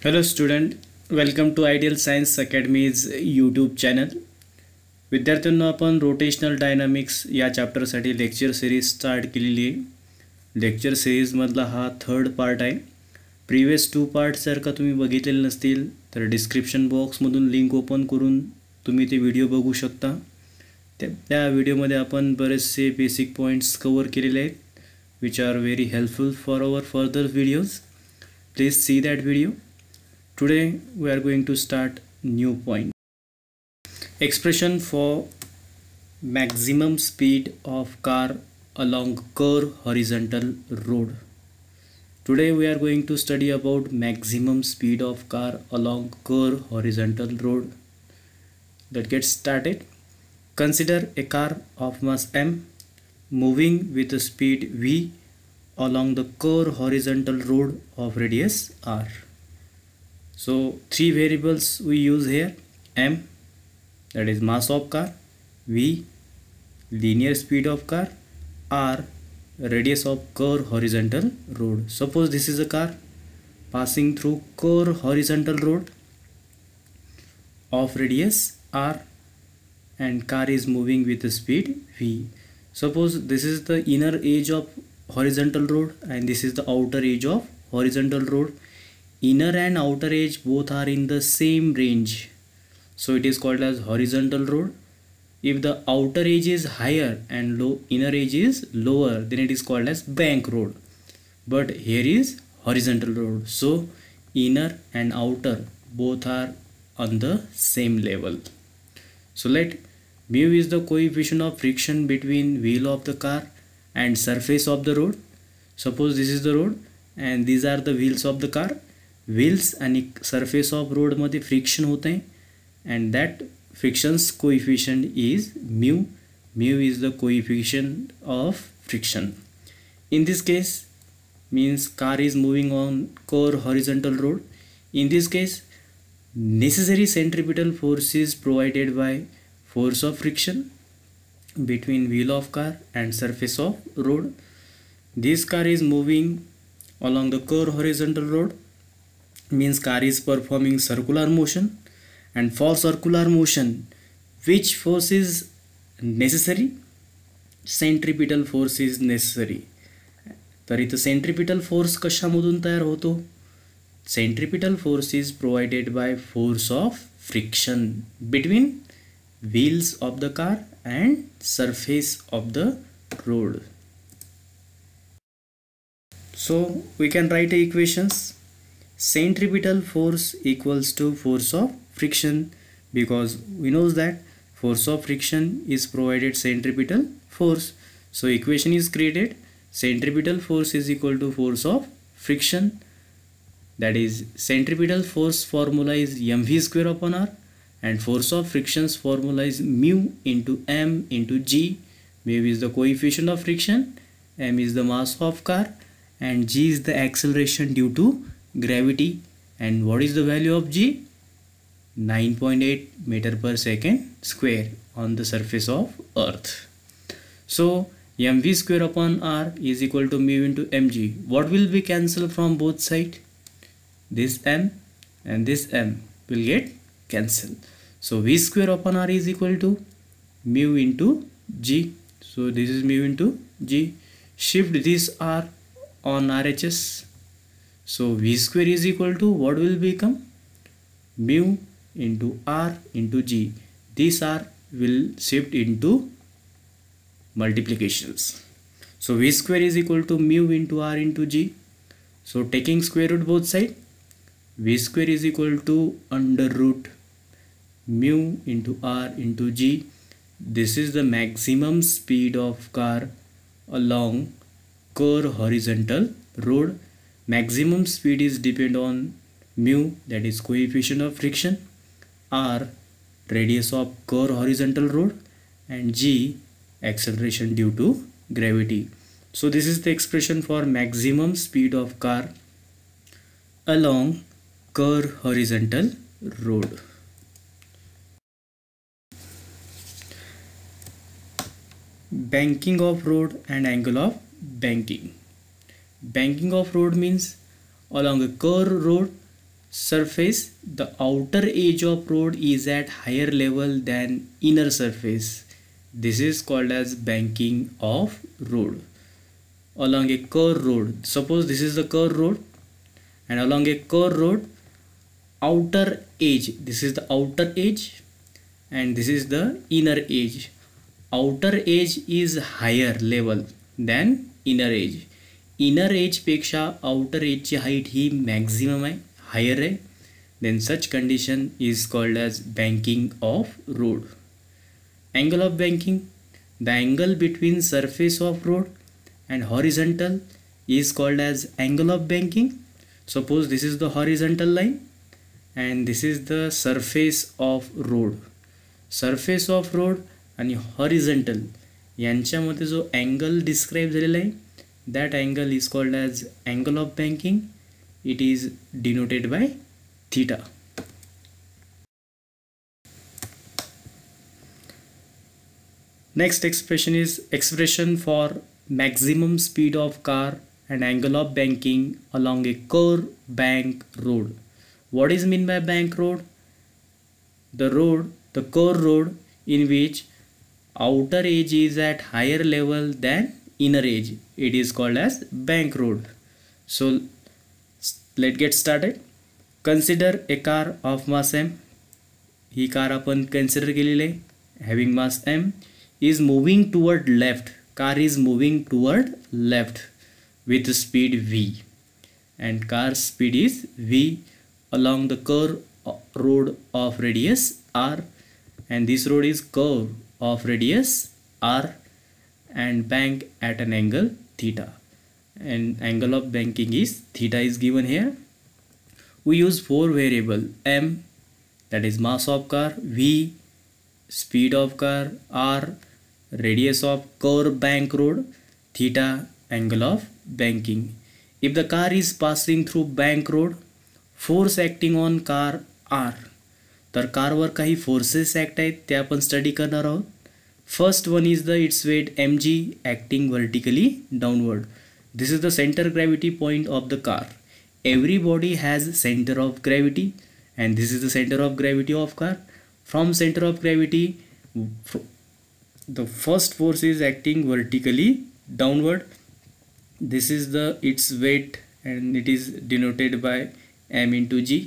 Hello student, welcome to Ideal Science Academy's YouTube channel. विद्यार्थ्यांना आपण rotational dynamics या चॅप्टरसाठी lecture series start केलेली आहे. लेक्चर सिरीजमधला हा थर्ड पार्ट आहे. प्रिव्हियस 2 पार्ट्स जर का तुम्ही बघितलेले नसतील तर डिस्क्रिप्शन बॉक्समधून लिंक ओपन करून तुम्ही ते व्हिडिओ बघू शकता. त्या व्हिडिओमध्ये आपण बरेचसे बेसिक पॉईंट्स कवर केलेले आहेत which are very helpful for our further videos. Please see that video. Today we are going to start new point. Expression for maximum speed of car along curved horizontal road. Today we are going to study about maximum speed of car along curved horizontal road. Let's get started. Consider a car of mass m moving with a speed v along the curved horizontal road of radius r. So 3 variables we use here: m, that is mass of car; v, linear speed of car; r, radius of curved horizontal road. Suppose this is a car passing through curved horizontal road of radius r and car is moving with the speed v. Suppose this is the inner edge of horizontal road and this is the outer edge of horizontal road. Inner and outer edge both are in the same range, so it is called as horizontal road. If the outer edge is higher and inner edge is lower, then it is called as bank road. But here is horizontal road, so inner and outer both are on the same level. So let mu is the coefficient of friction between wheel of the car and surface of the road. Suppose this is the road and these are the wheels of the car. Wheels आणि surface of रोडमध्ये friction होत आहे and that frictions coefficient is mu. Mu is the coefficient of friction. In this case means car is moving on curved horizontal road. In this case necessary centripetal force is provided by force of friction between wheel of car and surface of road. This car is moving along the curved horizontal road, means car is performing circular motion, and for circular motion which force is necessary? Centripetal force is necessary. तर इथं centripetal force कशामधून तयार होतो? Centripetal force is provided by force of friction between wheels of the car and surface of the road. So we can write equations. Centripetal force equals to force of friction, because we know that force of friction is provided centripetal force. So equation is created. Centripetal force is equal to force of friction, that is centripetal force formula is mv square upon r and force of friction's formula is mu into m into g. Mu is the coefficient of friction, m is the mass of car and g is the acceleration due to gravity. And what is the value of g? 9.8 meter per second square on the surface of earth. So mv square upon r is equal to mu into mg. What will be cancelled from both sides? This m and this m will get cancelled. So v square upon r is equal to mu into g. So this is mu into g. Shift this r on RHS. So v square is equal to what will become? Mu into r into g. This r will shift into multiplications. So v square is equal to mu into r into g. So taking square root both sides, v square is equal to under root mu into r into g. This is the maximum speed of car along curved horizontal road. Maximum speed is depend on mu, that is coefficient of friction, r, radius of curved horizontal road, and g, acceleration due to gravity. So this is the expression for maximum speed of car along curved horizontal road. Banking of road and angle of banking. Banking of road means along a curved road surface, the outer edge of road is at higher level than inner surface. This is called as banking of road. Along a curved road, suppose this is the curved road, and along a curved road, outer edge, this is the outer edge and this is the inner edge. Outer edge is higher level than inner edge. Inner edge पेक्षा outer edge ची height ही maximum आहे, higher आहे. Then such condition is called as banking of road. Angle of banking, the angle between surface of road and horizontal is called as angle of banking. Suppose this is the horizontal line and this is the surface of road. Surface of road आणि horizontal यांच्यामध्ये जो angle describe झालेला आहे, that angle is called as angle of banking. It is denoted by theta. Next expression is expression for maximum speed of car and angle of banking along a curved bank road. What is mean by bank road? The curved road in which outer edge is at higher level than inner edge. It is called as bank road. So let's get started. Consider a car of mass m. He car आपण consider केलेली आहे, having mass m, is moving toward left. Car is moving toward left with speed v, and car speed is v along the curve road of radius r, and this road is curve of radius r and bank at an angle theta, and angle of banking is theta is given here. We use four variable: m, that is mass of car, v, speed of car, r, radius of curve bank road, theta, angle of banking. If the car is passing through bank road, force acting on car r, तर कारवर काही forces act आहेत ते आपण study करणार आहोत. First one is the its weight mg acting vertically downward. This is the center gravity point of the car. Every body has center of gravity and this is the center of gravity of car. From center of gravity, the first force is acting vertically downward. This is the its weight and it is denoted by m into g.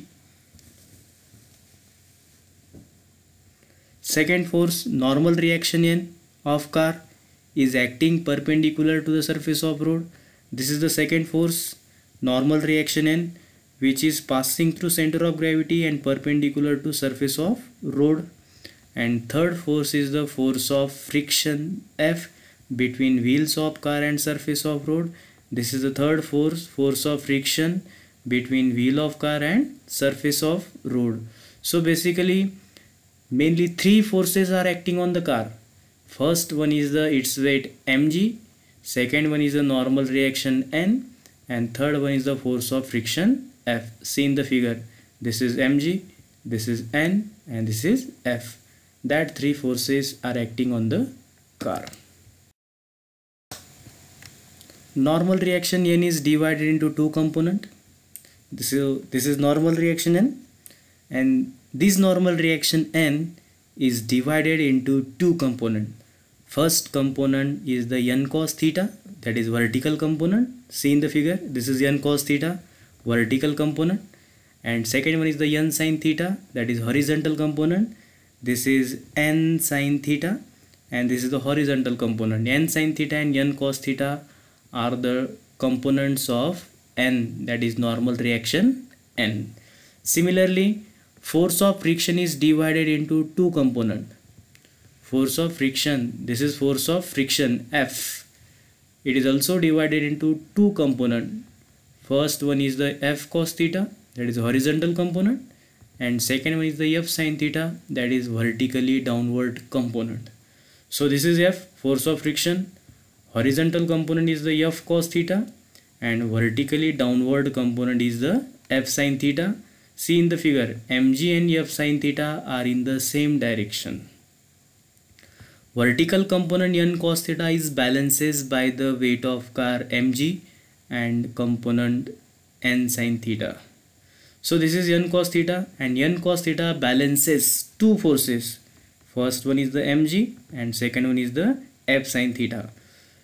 Second force, normal reaction n of car, is acting perpendicular to the surface of road. This is the second force, normal reaction n, which is passing through center of gravity and perpendicular to surface of road. And third force is the force of friction F between wheels of car and surface of road. This is the third force, force of friction between wheel of car and surface of road. So basically mainly three forces are acting on the car. First one is the its weight mg, second one is the normal reaction n, and third one is the force of friction F. See in the figure, this is mg, this is n, and this is F. That three forces are acting on the car. Normal reaction n is divided into two components. This is normal reaction n, and this normal reaction n is divided into two components. First component is the n cos theta, that is vertical component. See in the figure, this is n cos theta, vertical component, and second one is the n sin theta, that is horizontal component. This is n sin theta and this is the horizontal component. N sin theta and n cos theta are the components of n, that is normal reaction n. Similarly, force of friction is divided into two components. Force of friction, this is force of friction F. It is also divided into two components. First one is the F cos theta, that is horizontal component, and second one is the F sin theta, that is vertically downward component. So this is F, force of friction. Horizontal component is the F cos theta and vertically downward component is the F sin theta. See in the figure, mg and F sin theta are in the same direction. Vertical component n cos theta is balances by the weight of car mg and component n sin theta. So this is n cos theta, and n cos theta balances two forces. First one is the mg and second one is the f sin theta.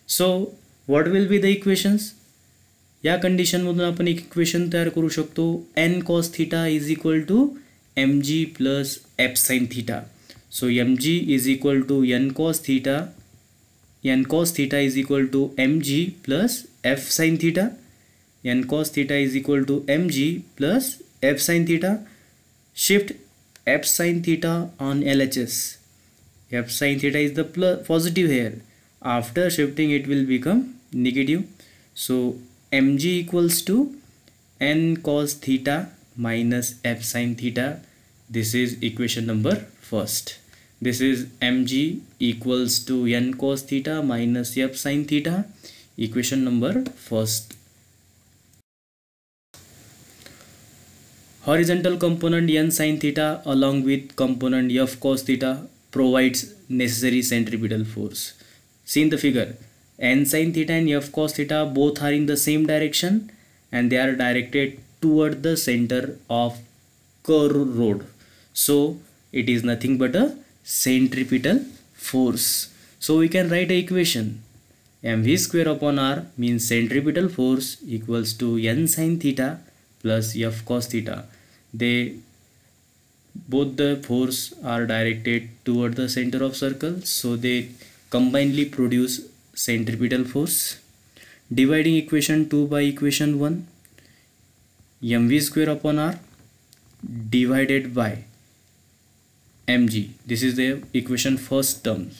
So what will be the equations? या कंडिशनमधून आपण एक equation तयार करू शकतो, n cos theta is equal to mg plus f sin theta. So mg is equal to n cos theta is equal to mg plus f sin theta. N cos theta is equal to mg plus f sin theta. Shift f sin theta on LHS. F sin theta is the positive here. After shifting it will become negative. So mg equals to n cos theta minus f sin theta. This is equation number first. This is mg equals to n cos theta minus f sin theta, equation number first. Horizontal component n sin theta along with component f cos theta provides necessary centripetal force. See in the figure, n sin theta and f cos theta both are in the same direction and they are directed toward the center of curved rod. So it is nothing but a centripetal force. So we can write a equation, mv square upon r means centripetal force equals to n sin theta plus f cos theta. Both the force are directed toward the center of circle, so they combinedly produce centripetal force. Dividing equation 2 by equation 1, mv square upon r divided by mg, this is the equation first term,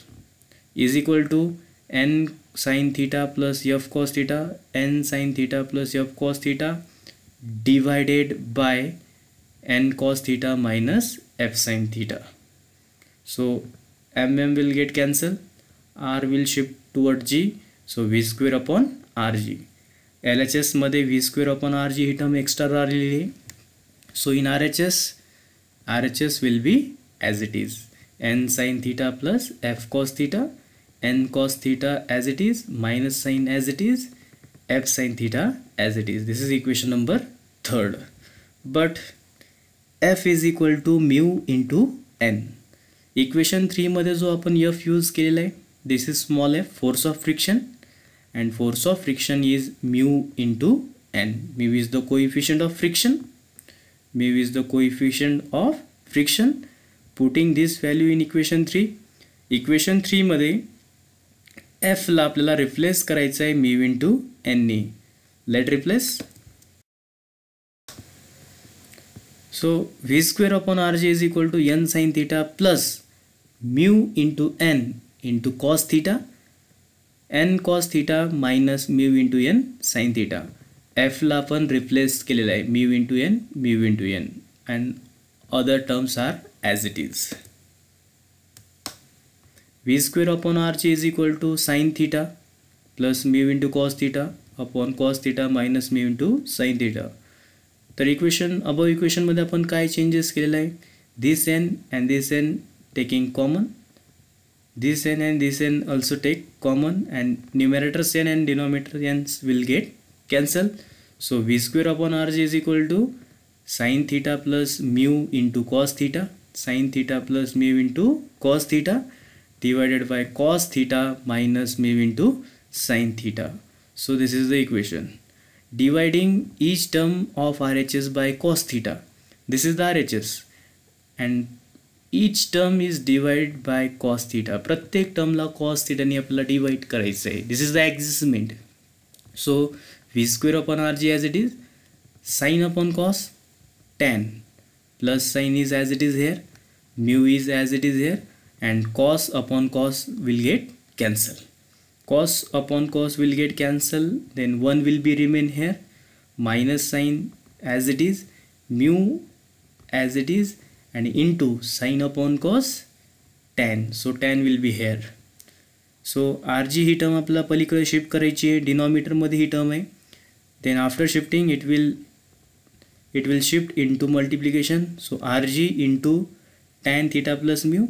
is equal to n sin theta plus f cos theta, n sin theta plus f cos theta divided by n cos theta minus f sin theta. So will get cancelled, r will shift toward g, so v square upon rg. LHS मध्ये v square upon rg ही term extra राहिलेली आहे. So in RHS will be as it is, n sin theta plus f cos theta, n cos theta as it is minus sin as it is, f sin theta as it is. This is equation number third. But f is equal to mu into n. Equation 3 मध्ये जो आपण f use केलेला आहे, this is small f, force of friction, and force of friction is mu into n. Mu is the coefficient of friction. Putting this value in equation 3. Equation 3 मध्ये f ला आपल्याला replace करायचं आहे mu into n ने. Let replace. So v square upon rg is equal to n sin theta plus mu into n into cos theta, n cos theta minus mu into n sin theta. f ला आपण replace केलेला आहे mu into n and other terms are as it is. v square upon rg is equal to sin theta plus mu into cos theta upon cos theta minus mu into sin theta. तर above equation मध्ये आपण काय changes केलेला आहे, this n and this n taking common, this n and this n also take common, and numerators n and denominator n will get cancelled. So v square upon rg is equal to sin theta plus mu into cos theta, sin theta plus mu into cos theta divided by cos theta minus mu into sin theta. So this is the equation. Dividing each term of RHS by cos theta. This is the RHS and each term is divided by cos theta. प्रत्येक टर्मला cos theta ने आपल्याला divide करायचं आहे. This is the adjustment. So v square upon rg as it is, sin upon cos, tan plus sin is as it is here, mu is as it is here, and cos upon cos will get cancelled. Cos upon cos will get cancelled, then 1 will be remain here, minus sin as it is, mu as it is, and into sin upon cos tan. So tan will be here. So rg he term आपल्याला पलीकडे shift करायची आहे, denominator मध्ये ही term आहे. Then after shifting it will shift into multiplication. So rg into tan theta plus mu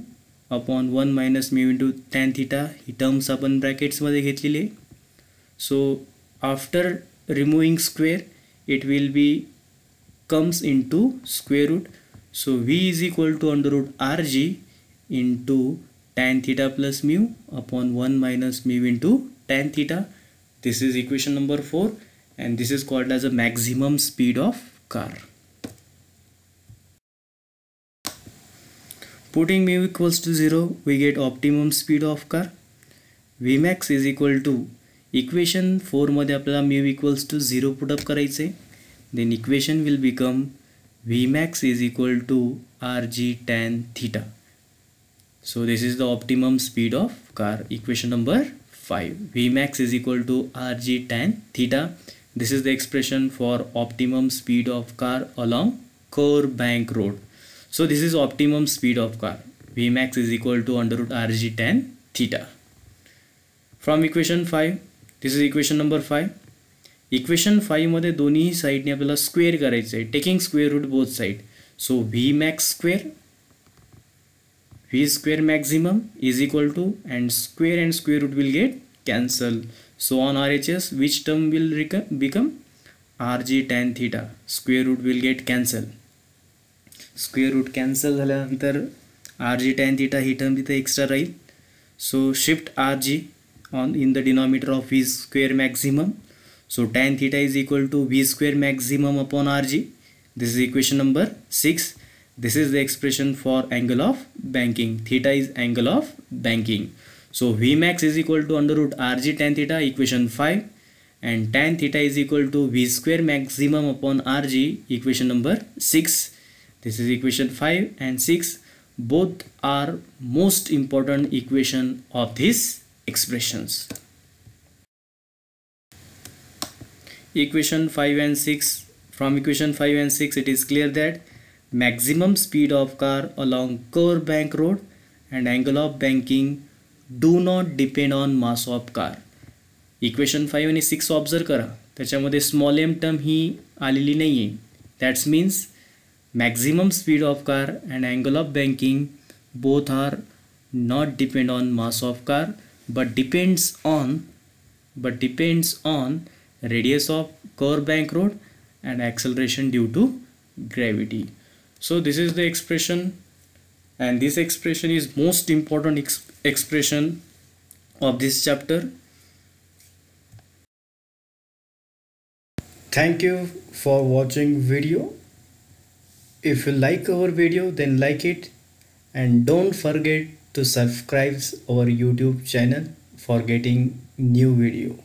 upon 1 minus mu into tan theta he terms आपण brackets मध्ये घेतलेली आहे. So after removing square it will be comes into square root. So V is equal to under root Rg into tan theta plus mu upon 1 minus mu into tan theta. This is equation number 4, and this is called as a maximum speed of car. Putting mu equals to 0, we get optimum speed of car. Vmax is equal to equation 4 मध्ये आपल्याला mu equals to 0 put up करायचे. Then equation will become Vmax is equal to Rg tan theta. So this is the optimum speed of car. Equation number 5. Vmax is equal to Rg tan theta. This is the expression for optimum speed of car along Core Bank Road. So this is optimum speed of car. Vmax is equal to under root Rg tan theta. From equation 5, this is equation number 5. Equation 5 मध्ये दोन्ही साइडने आपल्याला square करायचं आहे, taking square root both side. So V max square, V square maximum is equal to and square root will get cancel. So on R H S which term will become R G tan theta. Square root will get cancel. Square root cancel झाल्यानंतर R G tan theta ही term तिथे extra राहील. So shift R G on in the denominator of V square maximum. So tan theta is equal to V square maximum upon Rg. This is equation number 6. This is the expression for angle of banking. Theta is angle of banking. So Vmax is equal to under root Rg tan theta, equation 5. And tan theta is equal to V square maximum upon Rg, equation number 6. This is equation 5 and 6. Both are most important equation of these expressions. Equation 5 and 6. From equation 5 and 6 it is clear that maximum speed of car along Core Bank Road and angle of banking do not depend on mass of car. Equation 5 आणि 6 observe करा, त्याच्यामध्ये small M term ही आलेली नाही आहे. That's means maximum speed of car and angle of banking both are not depend on mass of car but depends on radius of Core Bank Road and acceleration due to gravity. So this is the expression, and this expression is most important expression of this chapter. Thank you for watching video. If you like our video, then like it, and don't forget to subscribe our YouTube channel for getting new video.